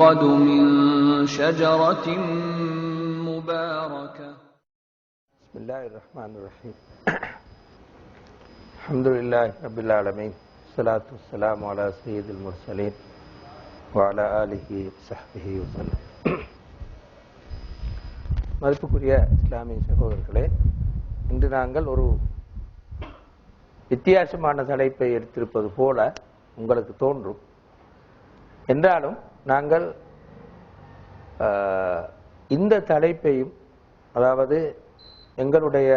يؤخذ من شجرة مباركة. بسم الله الرحمن الرحيم. الحمد لله رب العالمين، الصلاة والسلام على سيد المرسلين وعلى آله وصحبه وسلم. மதிப்புக்குரிய இஸ்லாமிய சகோதரர்களே, இன்று நாங்கள் ஒரு வித்தியாசமான தலைப்பை எடுத்திருப்பது போல உங்களுக்கு தோன்றும். என்றாலும் நாங்கள் இந்த தலைப்பையும், அதாவது எங்களுடைய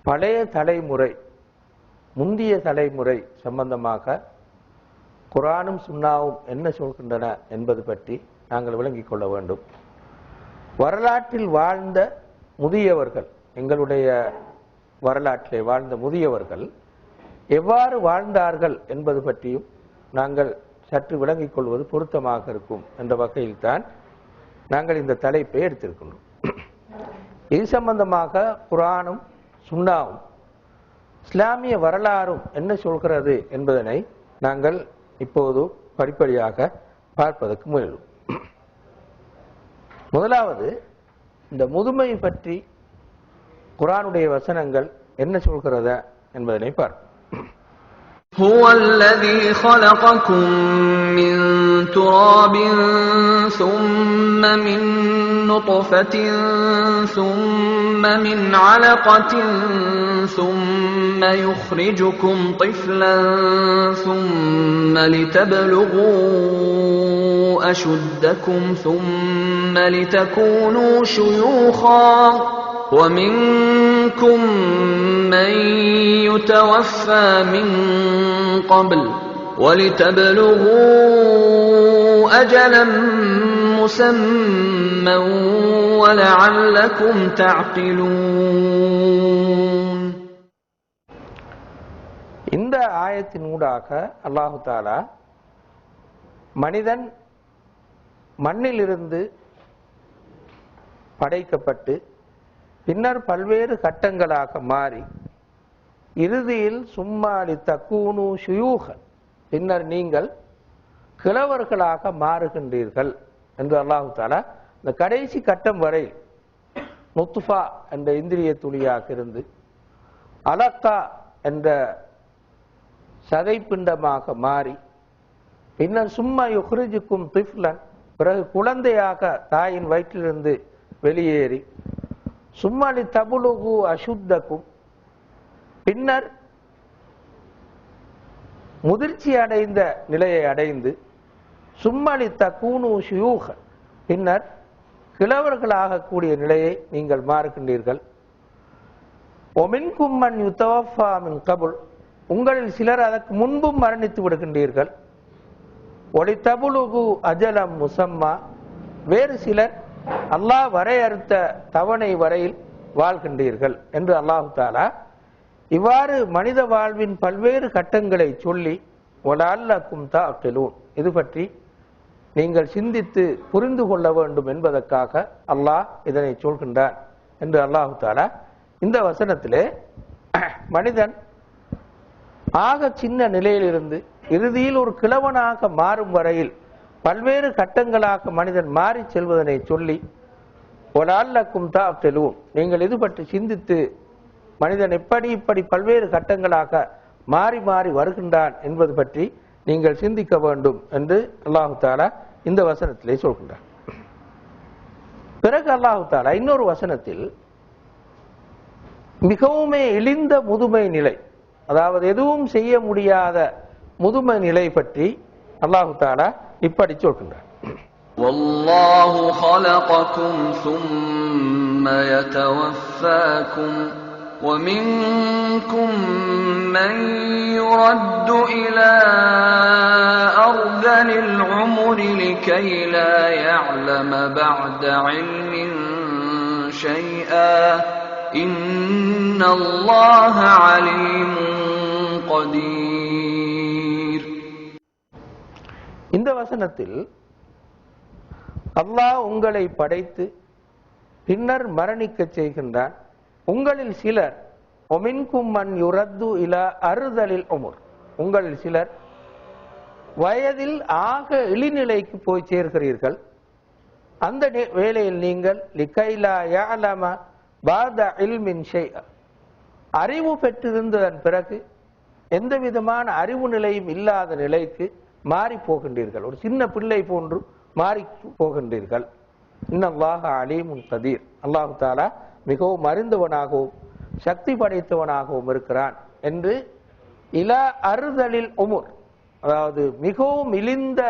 பழைய தலைமுறை, முந்திய தலைமுறை சம்பந்தமாக குர்ஆனும் சுன்னாவும் என்ன சொல்கின்றன என்பது பற்றி நாங்கள் விளங்கிக் கொள்ள வேண்டும். வரலாற்றில் வாழ்ந்த முதியவர்கள், எங்களுடைய வரலாற்றிலே வாழ்ந்த முதியவர்கள் எவ்வாறு வாழ்ந்தார்கள் என்பது பற்றியும் நாங்கள் சற்று விளங்கிக் கொள்வது பொருத்தமாக இருக்கும் என்ற வகையில்தான் நாங்கள் இந்த தலைப்பை எடுத்திருக்கின்றோம். இது சம்பந்தமாக குர்ஆனும் சுன்னாவும் இஸ்லாமிய வரலாறும் என்ன சொல்கிறது என்பதனை நாங்கள் இப்போது படிப்படியாக பார்ப்பதற்கு முயல்வோம். முதலாவது, இந்த முதுமை பற்றி குர்ஆனுடைய வசனங்கள் என்ன சொல்கிறதா என்பதனை பார்ப்போம். هو الذي خلقكم من تراب ثم من نطفة ثم من علقة ثم يخرجكم طفلا ثم لتبلغوا أشدكم ثم لتكونوا شيوخا ومنكم من يتوفى من قبل ولتبلغوا أجلا مسمى ولعلكم تعقلون. இந்த ஆயத்தின் ஊடாக அல்லாஹு தஆலா மனிதன் மண்ணிலிருந்து படைக்கப்பட்டு பின்னர் பல்வேறு கட்டங்களாக மாறி இறுதியில் சும்மாலி தக்கூனு ஷுயூகன், பின்னர் நீங்கள் கிழவர்களாக மாறுகின்றீர்கள் என்று அல்லாஹு தஆலா இந்த கடைசி கட்டம் வரை நுத்ஃபா என்ற இந்திரிய துளியாக இருந்து அலக்கா என்ற சதைப்பிண்டமாக மாறி பின்னர் சும்மா யுஹ்ரிஜுக்கும் திஃப்லன், பிறகு குழந்தையாக தாயின் வயிற்றிலிருந்து வெளியேறி சும்மாலி தபுலுகு அசுத்தக்கும், பின்னர் முதிர்ச்சி அடைந்த நிலையை அடைந்து சும்மலி தக்கூனு ஷுயூகன், பின்னர் கிழவர்களாக கூடிய நிலையை நீங்கள் மாறுகின்றீர்கள். ஒமின்கும் மன் யுதவஃபா மின் கபுல், உங்களில் சிலர் அதற்கு முன்பும் மரணித்து விடுகின்றீர்கள். ஒலி தபுலுகு அஜலம் முசம்மா, வேறு சிலர் அல்லாஹ் வரையறுத்த தவணை வரையில் வாழ்கின்றீர்கள் என்று அல்லாஹு தஆலா இவ்வாறு மனித வாழ்வின் பல்வேறு கட்டங்களை சொல்லி வலஅல்லக்கும் தஅகிலூன், இது பற்றி நீங்கள் சிந்தித்து புரிந்து கொள்ள வேண்டும் என்பதற்காக அல்லாஹ் இதனை சொல்கின்றான் என்று அல்லாஹு தஆலா இந்த வசனத்திலே மனிதன் ஆக சின்ன நிலையிலிருந்து இறுதியில் ஒரு கிழவனாக மாறும் வரையில் பல்வேறு கட்டங்களாக மனிதன் மாறி செல்வதனை சொல்லி வலஅல்லக்கும் தஅகிலூன், நீங்கள் இது பற்றி சிந்தித்து மனிதன் இப்படி பல்வேறு கட்டங்களாக மாறி மாறி வருகின்றான் என்பது பற்றி நீங்கள் சிந்திக்க வேண்டும் என்று அல்லாஹு தஆலா இந்த வசனத்திலே சொல்கின்றார். பிறகு அல்லாஹு தஆலா இன்னொரு வசனத்தில் மிகவும் இழிந்த முதுமை நிலை, அதாவது எதுவும் செய்ய முடியாத முதுமை நிலை பற்றி அல்லாஹு தஆலா இப்படி சொல்கின்றார். வல்லாஹு خلقكم ثم يتوفاكم ومنكم من يرد إلى أرذل العمر لكي لا يعلم بعد علم شيئا إن الله عليم قدير. இந்த வசனத்தில் அல்லாஹ் உங்களை படைத்து பின்னர் மரணிக்க செய்கின்றான். உங்களில் சிலர் ஒமின்கும் மன் யுரத்து இலா அறுதலில் உமுர், உங்களில் சிலர் வயதில் ஆக இழிநிலைக்கு போய் சேர்கிறீர்கள். அந்த வேளையில் நீங்கள் லிகைலா யஅலம பாத இல்மின் ஷைஅ, அறிவு பெற்றிருந்ததன் பிறகு எந்த விதமான அறிவு நிலையும் இல்லாத நிலைக்கு மாறி போகின்றீர்கள். ஒரு சின்ன பிள்ளை போன்று மாறி போகின்றீர்கள். இன்னல்லாஹ அலீமுன் கதீர், அல்லாஹு தஆலா மிகவும் அறிந்தவனாகவும் சக்தி படைத்தவனாகவும் இருக்கிறான் என்று இலா அறுதலில் உமுர், அதாவது மிகவும் இழிந்த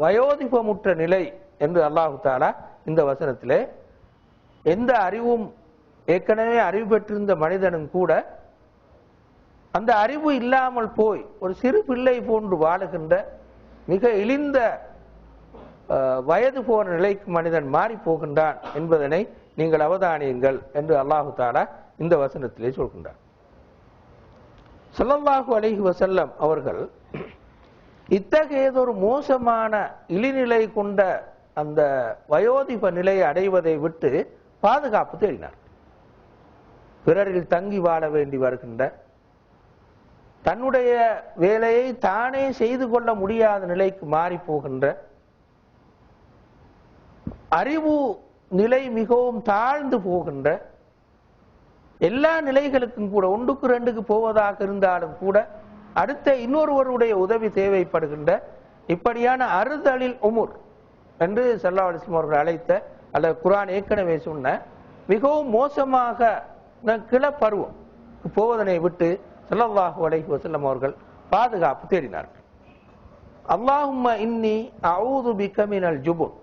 வயோதிபமுற்ற நிலை என்று அல்லாஹு தஆலா இந்த வசனத்திலே எந்த அறிவும் ஏற்கனவே அறிவு பெற்றிருந்த மனிதனும் கூட அந்த அறிவு இல்லாமல் போய் ஒரு சிறு பிள்ளை போன்று வாழுகின்ற மிக இழிந்த வயது போன நிலைக்கு மனிதன் மாறி போகின்றான் என்பதனை நீங்கள் அவதானியுங்கள் என்று அல்லாஹு தஆலா இந்த வசனத்திலே சொல்கின்றார். ஸல்லல்லாஹு அலைஹி வஸல்லம் அவர்கள் இத்தகையதொரு மோசமான இழிநிலை கொண்ட அந்த வயோதிப நிலையை அடைவதை விட்டு பாதுகாப்பு தேடினார். பிறரில் தங்கி வாழ வேண்டி வருகின்ற, தன்னுடைய வேலையை தானே செய்து கொள்ள முடியாத நிலைக்கு மாறி போகின்ற, அறிவு நிலை மிகவும் தாழ்ந்து போகின்ற, எல்லா நிலைகளுக்கும் கூட ஒன்றுக்கு ரெண்டுக்கு போவதாக இருந்தாலும் கூட அடுத்த இன்னொருவருடைய உதவி தேவைப்படுகின்ற இப்படியான அறுதலில் உமுர் என்று ஸல்லல்லாஹு அலைஹி வஸல்லம் அவர்கள் அழைத்த அல்லது குர்ஆன் ஏற்கனவே சொன்ன மிகவும் மோசமாக கிளப்பருவம் போவதனை விட்டு ஸல்லல்லாஹு அலைஹி வஸல்லம் அவர்கள் பாதுகாப்பு தேடினார்கள். அல்லாஹும்ம இன்னி அஊது பிக மினல் ஜுபுன்,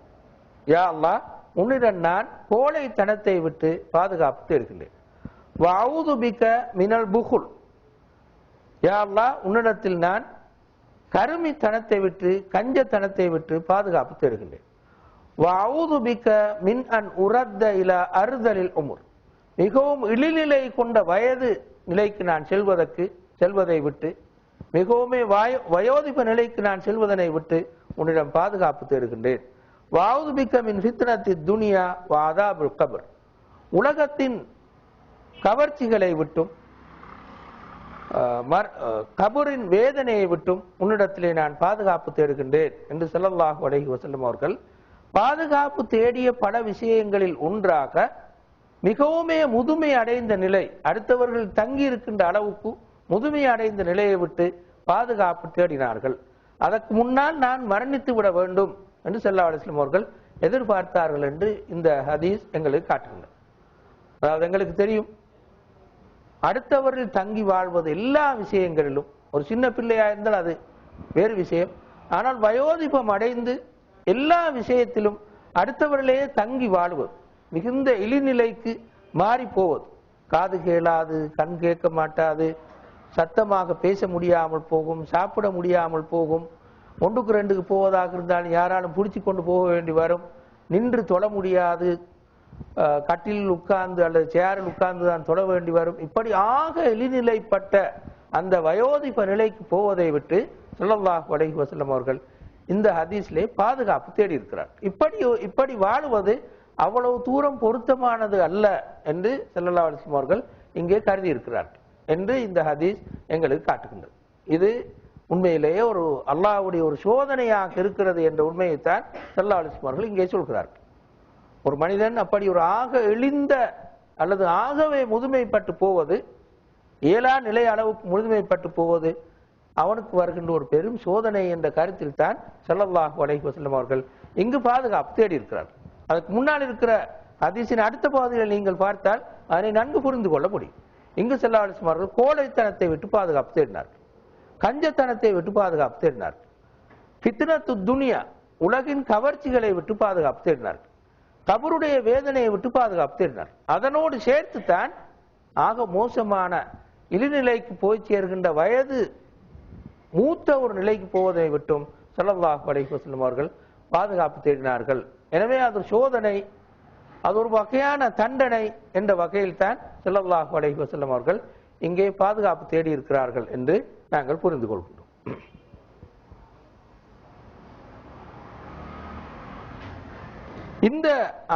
யா அல்லாஹ் உன்னிடம் நான் கோழைத்தனத்தை விட்டு பாதுகாப்பு தேடுகின்றேன். வஅஊது பிக மினல் புகுல், யா அல்லாஹ் உன்னிடத்தில் நான் கருமித்தனத்தை விட்டு கஞ்சத்தனத்தை விட்டு பாதுகாப்பு தேடுகின்றேன். வஅஊது பிக மின் அன் உரத்த இலா அறுதலில் உமுர், மிகவும் இழிநிலை கொண்ட வயது நிலைக்கு நான் செல்வதை விட்டு மிகவும் வயோதிப நிலைக்கு நான் செல்வதனை விட்டு உன்னிடம் பாதுகாப்பு தேடுகின்றேன். வஅஊது பிக மின் ஃபித்னத்தி துனியா வ அஸாபில் கப்ர், உலகத்தின் கவர்ச்சிகளை விட்டும் கபரின் வேதனையை விட்டும் உன்னிடத்திலே நான் பாதுகாப்பு தேடுகின்றேன் என்று ஸல்லல்லாஹு அலைஹி வஸல்லம் அவர்கள் பாதுகாப்பு தேடிய பல விஷயங்களில் ஒன்றாக மிகவுமே முதுமை அடைந்த நிலை, அடுத்தவர்கள் தங்கி இருக்கின்ற அளவுக்கு முதுமை அடைந்த நிலையை விட்டு பாதுகாப்பு தேடினார்கள். அதற்கு முன்னால் நான் மரணித்து விட வேண்டும் என்று ஸல்லல்லாஹு அலைஹி வஸல்லம் அவர்கள் எதிர்பார்த்தார்கள் என்று இந்த ஹதீஸ் எங்களுக்கு காட்டுகின்றது. அதாவது எங்களுக்கு தெரியும், அடுத்தவர்கள் தங்கி வாழ்வது எல்லா விஷயங்களிலும், ஒரு சின்ன பிள்ளையா இருந்தால் அது வேறு விஷயம், ஆனால் வயோதிபம் அடைந்து எல்லா விஷயத்திலும் அடுத்தவர்களையே தங்கி வாழ்வது, மிகுந்த இழிநிலைக்கு மாறி போவது, காது கேளாது, கண் கேட்க மாட்டாது, சத்தமாக பேச முடியாமல் போகும், சாப்பிட முடியாமல் போகும், ஒன்றுக்கு ரெண்டுக்கு போவதாக இருந்தாலும் யாராலும் பிடிச்சி கொண்டு போக வேண்டி வரும், நின்று தொழ முடியாது, கட்டிலில் உட்கார்ந்து அல்லது சேரில் உட்கார்ந்து தான் தொட வேண்டி வரும். இப்படி ஆக இழிநிலைப்பட்ட அந்த வயோதிப நிலைக்கு போவதை விட்டு ஸல்லல்லாஹு அலைஹி வஸல்லம் அவர்கள் இந்த ஹதீஸ்லே பாதுகாப்பு தேடி இருக்கிறார். இப்படி வாழுவது அவ்வளவு தூரம் பொருத்தமானது அல்ல என்று ஸல்லல்லாஹு அலைஹி வஸல்லம் அவர்கள் இங்கே கருதி இருக்கிறார் என்று இந்த ஹதீஸ் எங்களுக்கு காட்டுகின்றது. இது உண்மையிலேயே ஒரு அல்லாஹ்வுடைய ஒரு சோதனையாக இருக்கிறது என்ற உண்மையைத்தான் ஸல்லல்லாஹு அலைஹி வஸல்லம் அவர்கள் இங்கே சொல்கிறார்கள். ஒரு மனிதன் அப்படி ஒரு ஆக இழிந்த அல்லது ஆகவே முதுமைப்பட்டு போவது, ஏழா நிலை அளவுக்கு முதுமைப்பட்டு போவது அவனுக்கு வருகின்ற ஒரு பெரும் சோதனை என்ற கருத்தில் தான் ஸல்லல்லாஹு அலைஹி வஸல்லம் அவர்கள் இங்கு பாதுகாப்பு தேடி இருக்கிறார்கள். அதுக்கு முன்னால் இருக்கிற ஹதீஸின் அடுத்த பகுதியில் நீங்கள் பார்த்தால் அதனை நன்கு புரிந்து கொள்ள முடியும். இங்கு ஸல்லல்லாஹு அலைஹி வஸல்லம் அவர்கள் கோழைத்தனத்தை விட்டு பாதுகாப்பு தேடினார்கள், கஞ்சத்தனத்தை விட்டு பாதுகாப்பு தேடினார்கள், ஃபித்னத்து துனியா உலகின் கவர்ச்சிகளை விட்டு பாதுகாப்பு தேடினார்கள், கபருடைய வேதனையை விட்டு பாதுகாப்பு தேடினார். அதனோடு சேர்த்துத்தான் ஆக மோசமான இழிநிலைக்கு போய் சேர்கின்ற வயது மூத்த ஒரு நிலைக்கு போவதை விட்டும் ஸல்லல்லாஹு அலைஹி வஸல்லம் அவர்கள் பாதுகாப்பு தேடினார்கள். எனவே அது சோதனை, அது ஒரு வகையான தண்டனை என்ற வகையில் தான் ஸல்லல்லாஹு அலைஹி வஸல்லம் அவர்கள் இங்கே பாதுகாப்பு தேடி இருக்கிறார்கள் என்று நாங்கள் புரிந்து கொள்கின்றோம். இந்த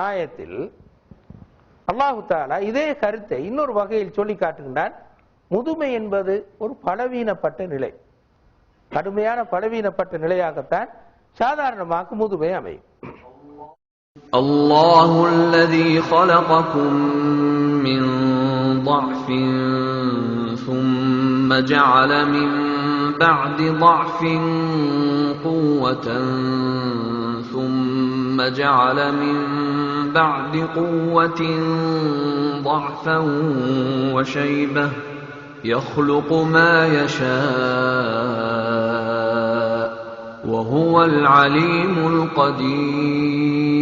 ஆயத்தில் அல்லாஹு தஆலா இதே கருத்தை இன்னொரு வகையில் சொல்லி காட்டுகின்றான். முதுமை என்பது ஒரு பலவீனப்பட்ட நிலை, கடுமையான பலவீனப்பட்ட நிலையாகத்தான் சாதாரணமாக முதுமை அமையும். அல்லாஹு அல்லதி خلقكم من ضعف ثم جعل من بعد ضعف قوة ثم جعل من بعد قوة ضعفا وشيبة يخلق ما يشاء وهو العليم القدير.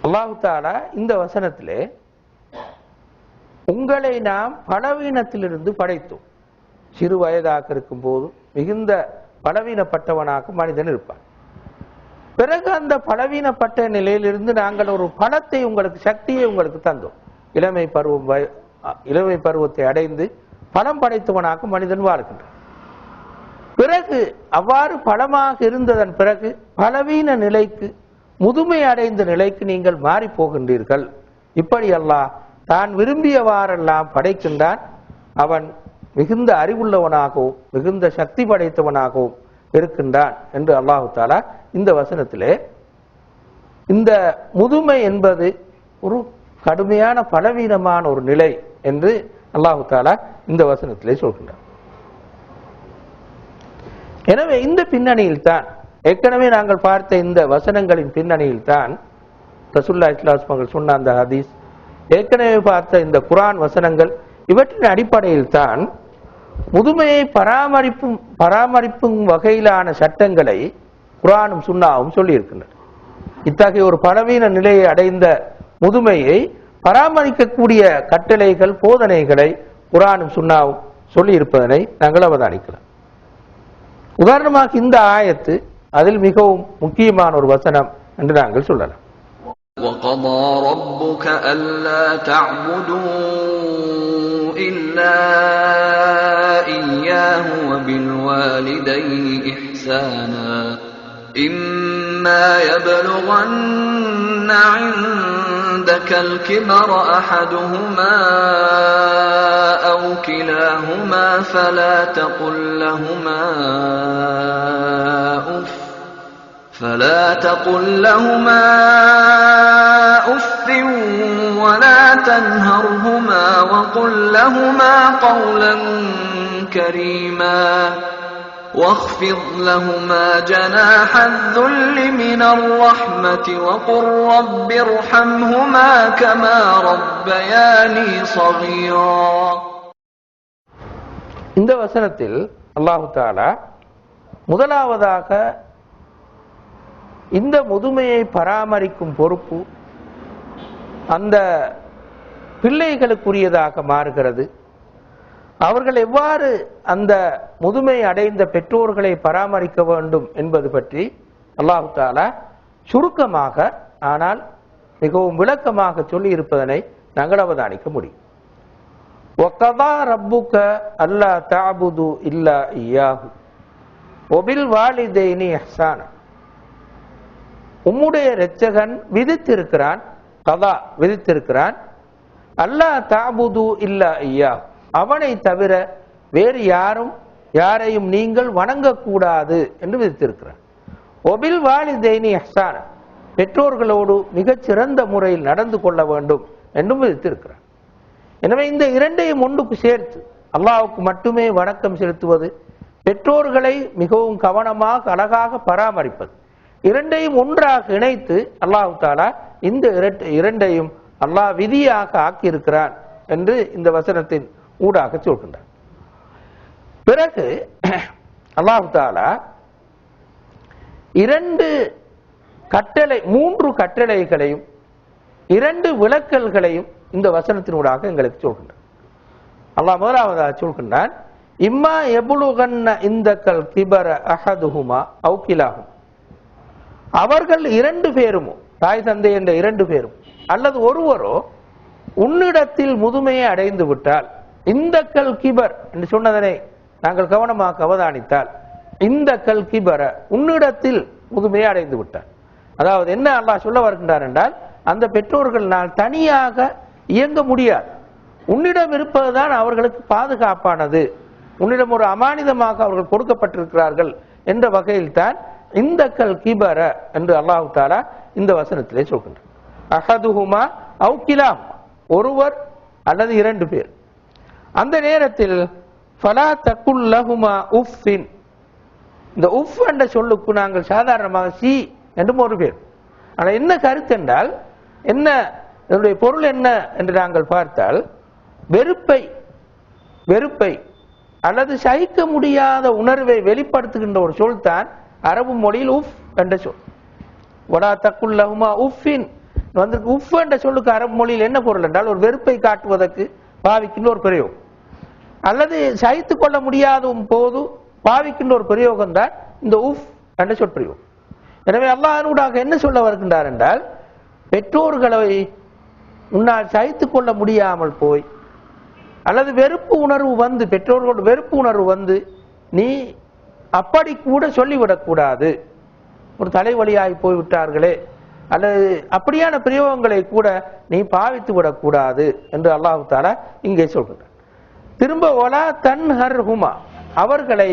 அல்லாஹ் தஆலா இந்த வசனத்திலே உங்களை நாம் பலவீனத்திலிருந்து படைத்தோம். சிறு வயதாக இருக்கும் போது மிகுந்த பலவீனப்பட்டவனாக மனிதன் இருப்பான். பிறகு அந்த பலவீனப்பட்ட நிலையிலிருந்து நாங்கள் ஒரு பலத்தை உங்களுக்கு, சக்தியை உங்களுக்கு தந்தோம். இளமை பருவத்தை அடைந்து பலம் படைத்தவனாக மனிதன் வாழ்கின்றான். பிறகு அவ்வாறு பலமாக இருந்ததன் பிறகு பலவீன நிலைக்கு, முதுமை அடைந்த நிலைக்கு நீங்கள் மாறி போகின்றீர்கள். இப்படி அல்லாஹ் தான் விரும்பியவாறெல்லாம் படைக்கின்றான். அவன் மிகுந்த அறிவுள்ளவனாகவும் மிகுந்த சக்தி படைத்தவனாகவும் இருக்கின்றான் என்று அல்லாஹு தஆலா இந்த வசனத்திலே, இந்த முதுமை என்பது ஒரு கடுமையான பலவீனமான ஒரு நிலை என்று அல்லாஹு தஆலா இந்த வசனத்திலே சொல்கின்றான். எனவே இந்த பின்னணியில் தான், ஏற்கனவே நாங்கள் பார்த்த இந்த வசனங்களின் பின்னணியில் தான் ரசூலுல்லாஹி ஸல்லல்லாஹு அலைஹி வஸல்லம் சொன்ன அந்த ஹதீஸ், ஏற்கனவே பார்த்த இந்த குர்ஆன் வசனங்கள், இவற்றின் அடிப்படையில் தான் முதுமையை பராமரிப்பும் வகையிலான சட்டங்களை குர்ஆனும் சுன்னாவும் சொல்லி இருக்கின்றன. இத்தகைய ஒரு பலவீன நிலையை அடைந்த முதுமையை பராமரிக்கக்கூடிய கட்டளைகள், போதனைகளை குர்ஆனும் சுன்னாவும் சொல்லி இருப்பதனை நாங்கள் அவதானிக்கலாம். உதாரணமாக இந்த ஆயத்து அதில் மிகவும் முக்கியமான ஒரு வசனம் என்று நாங்கள் சொல்லலாம். وَقَضَى رَبُّكَ أَلَّا تَعْبُدُوا إِلَّا إِيَّاهُ وَبِالْوَالِدَيْنِ إِحْسَانًا إِمَّا يَبْلُغَنَّ عِندَكَ الْكِبَرَ أَحَدُهُمَا أَوْ كِلَاهُمَا فَلَا تقل لهما أف ولا تنهرهما وقل لهما قولا كريما واخفض لهما جناح الذل من الرحمة وقل رب ارحمهما كما ربياني صغيرا. இந்த வசனத்தில் அல்லாஹ் தஆலா முதலாவதாக இந்த முதுமையை பராமரிக்கும் பொறுப்பு அந்த பிள்ளைகளுக்குரியதாக மாறுகிறது. அவர்கள் எவ்வாறு அந்த முதுமை அடைந்த பெற்றோர்களை பராமரிக்க வேண்டும் என்பது பற்றி அல்லாஹ் தஆலா சுருக்கமாக ஆனால் மிகவும் விளக்கமாக சொல்லி இருப்பதனை நாங்கள் அவதானிக்க முடியும். وَقَضَى رَبُّكَ أَلَّا تَعْبُدُوا إِلَّا إِيَّاهُ وَبِالْوَالِدَيْنِ إِحْسَانًا. உம்முடைய இரட்சகன் விதித்திருக்கிறான், கதா விதித்திருக்கிறான், அல்லா தஅபுது இல்லா இய்யாஹ், அவனை தவிர வேறு யாரையும் நீங்கள் வணங்கக்கூடாது என்று விதித்திருக்கிறான். ஒபில் வாலிதைனி இஹ்சானா, பெற்றோர்களோடு மிகச் சிறந்த முறையில் நடந்து கொள்ள வேண்டும் என்றும் விதித்திருக்கிறான். எனவே இந்த இரண்டையும் ஒன்றுக்கு சேர்த்து அல்லாஹ்வுக்கு மட்டுமே வணக்கம் செலுத்துவது, பெற்றோர்களை மிகவும் கவனமாக அழகாக பராமரிப்பது, இரண்டையும் ஒன்றாக இணைத்து அல்லாஹ் தஆலா இந்த இரண்டையும் அல்லாஹ் விதியாக ஆக்கியிருக்கிறான் என்று இந்த வசனத்தின் ஊடாக சொல்கின்றார். பிறகு அல்லாஹ் தஆலா மூன்று கட்டளைகளையும் இரண்டு விளக்கல்களையும் இந்த வசனத்தினூடாக எங்களுக்கு சொல்கின்றார். அல்லாஹ் முதலாவதாக சொல்கின்றான், இம்மா யபுலுகன்ன இந்தக்கல் கிபர அஹதுஹுமா அவு கிலாஹுமா, அவர்கள் இரண்டு பேரும், தாய் தந்தை என்ற இரண்டு பேரும் அல்லது ஒருவரோ உன்னிடத்தில் முதுமையை அடைந்து விட்டால், இந்த கல் கிபர் என்று சொன்னதனை நாங்கள் கவனமாக அவதானித்தால், இந்த கல் கிபர உன்னிடத்தில் முதுமையை அடைந்து விட்டார். அதாவது என்ன அல்லாஹ் சொல்ல வருகின்றார் என்றால், அந்த பெற்றோர்களால் தனியாக இயங்க முடியாது, உன்னிடம் இருப்பதுதான் அவர்களுக்கு பாதுகாப்பானது உன்னிடம் ஒரு அமானிதமாக அவர்கள் கொடுக்கப்பட்டிருக்கிறார்கள் என்ற வகையில் தான் இந்த கல் கிபர என்று அல்லாஹு தாலா இந்த வசனத்திலே சொல்கின்றார். அஹதுஹுமா அவு கிலாஹுமா, ஒருவர் அல்லது இரண்டு பேர். அந்த நேரத்தில் ஃபலா தகுல் லஹுமா உஃபின், இந்த உஃப் என்ற சொல்லுக்கு நாங்கள் சாதாரணமாக சி என்றும் ஒரு பேர். ஆனால் என்ன கருத்து என்றால் என்ன, இதனுடைய பொருள் என்ன என்று நாங்கள் பார்த்தால் வெறுப்பை அல்லது சகிக்க முடியாத உணர்வை வெளிப்படுத்துகின்ற ஒரு சொல் தான் அரபு மொழியில் உஃப் என்ற சொல். வலா தகுல் லஹுமா உஃபின் வந்து உஃப் என்ற சொல்லுக்கு அரபு மொழியில் என்ன பொருள் என்றால் ஒரு வெறுப்பை காட்டுவதற்கு பாவிக்கின்ற ஒரு பிரயோகம், அல்லது சகித்துக் கொள்ள முடியாத போது பாவிக்கின்ற ஒரு பிரயோகம் தான் இந்த உஃப் என்ற சொற்பிரயோகம். எனவே அல்லாஹ்வுடாக என்ன சொல்ல வருகின்றார் என்றால், பெற்றோர்களை உன்னால் சகித்துக் கொள்ள முடியாமல் போய் அல்லது வெறுப்பு உணர்வு வந்து, பெற்றோர்களோட வெறுப்பு உணர்வு வந்து நீ அப்படி கூட சொல்லிவிடக்கூடாது. ஒரு தலைவலியாகி போய்விட்டார்களே அல்லது அப்படியான பிரயோகங்களை கூட நீ பாவித்து விடக்கூடாது என்று அல்லாஹ் தஆலா இங்கே சொல்கிறார். திரும்ப ஒலா தன்ஹர்ஹுமா, அவர்களை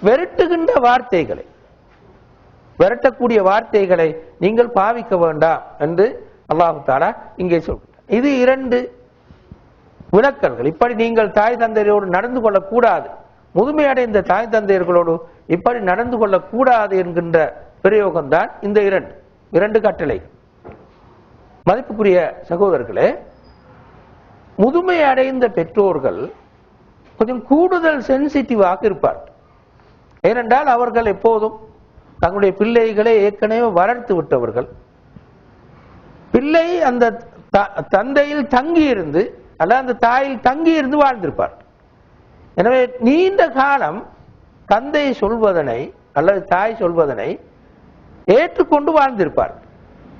விரட்டுகின்ற வார்த்தைகளை, விரட்டக்கூடிய வார்த்தைகளை நீங்கள் பாவிக்க வேண்டாம் என்று அல்லாஹ் தஆலா இங்கே சொல்கிறார். இது இரண்டு விளக்கல்கள். இப்படி நீங்கள் தாய் தந்தையரோடு நடந்து கொள்ளக்கூடாது, முதுமையடைந்த தாய் தந்தையர்களோடு இப்படி நடந்து கொள்ளக்கூடாது என்கின்ற பிரயோகம் தான் இந்த இரண்டு கட்டளை. மதிப்புக்குரிய சகோதரர்களே, முதுமை அடைந்த பெற்றோர்கள் கொஞ்சம் கூடுதல் சென்சிட்டிவாக இருப்பார்கள். ஏனென்றால் அவர்கள் எப்போதும் தங்களுடைய பிள்ளைகளை ஏற்கனவே வளர்த்து விட்டவர்கள். பிள்ளை அந்த தந்தையில் தங்கியிருந்து அல்ல அந்த தாயில் தங்கியிருந்து வாழ்ந்திருப்பார். எனவே நீண்ட காலம் தந்தை சொல்வதனை அல்லது தாய் சொல்வதனை ஏற்றுக்கொண்டு வாழ்ந்திருப்பார்.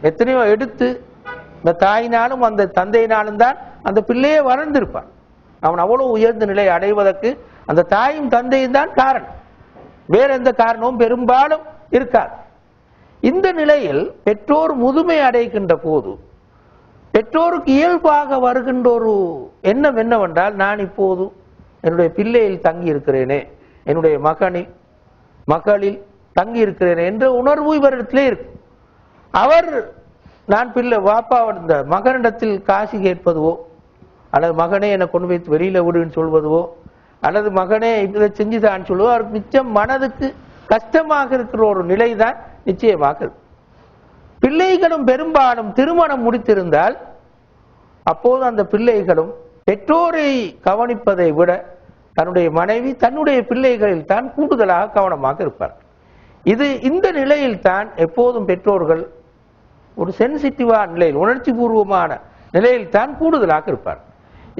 எத்தனையோ எடுத்து இந்த தாயினாலும் அந்த தந்தையினாலும் தான் அந்த பிள்ளையே வளர்ந்திருப்பான். அவன் அவ்வளவு உயர்ந்த நிலை அடைவதற்கு அந்த தாயும் தந்தையும் தான் காரணம், வேற எந்த காரணமும் பெரும்பாலும் இருக்காது. இந்த நிலையில் பெற்றோர் முதுமை அடைகின்ற போது பெற்றோருக்கு இயல்பாக வருகின்ற ஒரு எண்ணம் என்னவென்றால், நான் இப்போது என்னுடைய பிள்ளையில் தங்கி இருக்கிறேனே, என்னுடைய மகளில் தங்கி இருக்கிறேனே என்ற உணர்வு இவரிடத்திலே இருக்கு. அவர் நான் பிள்ளை வாப்பா இந்த மகனிடத்தில் காசு கேட்பதுவோ அல்லது மகனே என்னை கொண்டு வைத்து வெளியில விடுன்னு சொல்வதுவோ அல்லது மகனே இதை செஞ்சுதான் சொல்லுவோ அவருக்கு நிச்சயம் மனதுக்கு கஷ்டமாக இருக்கிற ஒரு நிலைதான் நிச்சயமாக இருக்கு. பிள்ளைகளும் பெரும்பாலும் திருமணம் முடித்திருந்தால் அப்போது அந்த பிள்ளைகளும் பெற்றோரை கவனிப்பதை விட தன்னுடைய மனைவி தன்னுடைய பிள்ளைகளில் தான் கூடுதலாக கவனமாக இருப்பார். இந்த நிலையில் தான் எப்போதும் பெற்றோர்கள் ஒரு சென்சிட்டிவான நிலையில், உணர்ச்சி பூர்வமான நிலையில் தான் கூடுதலாக இருப்பார்.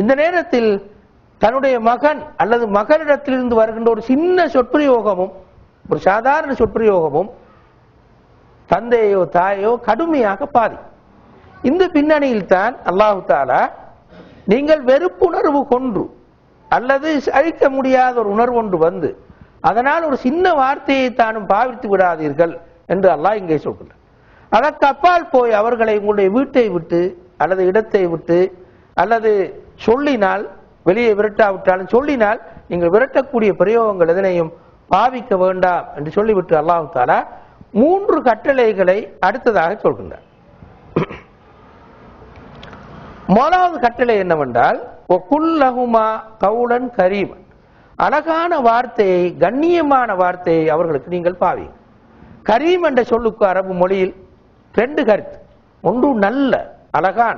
இந்த நேரத்தில் தன்னுடைய மகன் அல்லது மகளிடத்திலிருந்து வருகின்ற ஒரு சின்ன சொற்பிரயோகமும் ஒரு சாதாரண சொற்பிரயோகமும் தந்தையோ தாயோ கடுமையாக பாதி. இந்த பின்னணியில் தான் அல்லாஹு தஆலா நீங்கள் வெறுப்புணர்வு கொண்டு அல்லது அழிக்க முடியாத ஒரு உணர்வு ஒன்று வந்து அதனால் ஒரு சின்ன வார்த்தையை தானும் பாவித்து விடாதீர்கள் என்று அல்லாஹ் இங்கே சொல்கிறார். அதற்கு அப்பால் போய் அவர்களை உங்களுடைய வீட்டை விட்டு அல்லது இடத்தை விட்டு அல்லது சொல்லினால், வெளியே விரட்டாவிட்டாலும் சொல்லினால் நீங்கள் விரட்டக்கூடிய பிரயோகங்கள் எதனையும் பாவிக்க வேண்டாம் என்று சொல்லிவிட்டு அல்லாஹ் தஆலா 3 கட்டளைகளை அடுத்ததாக சொல்கின்றார். முதலாவது கட்டளை என்னவென்றால், வகுல்லஹுமா கவுலன் கரீமன், அழகான வார்த்தையை, கண்ணியமான வார்த்தையை அவர்களுக்கு நீங்கள் பாவி. கரீம் என்ற சொல்லுக்கு அரபு மொழியில் 2 கருத்து. ஒன்று நல்ல அழகான,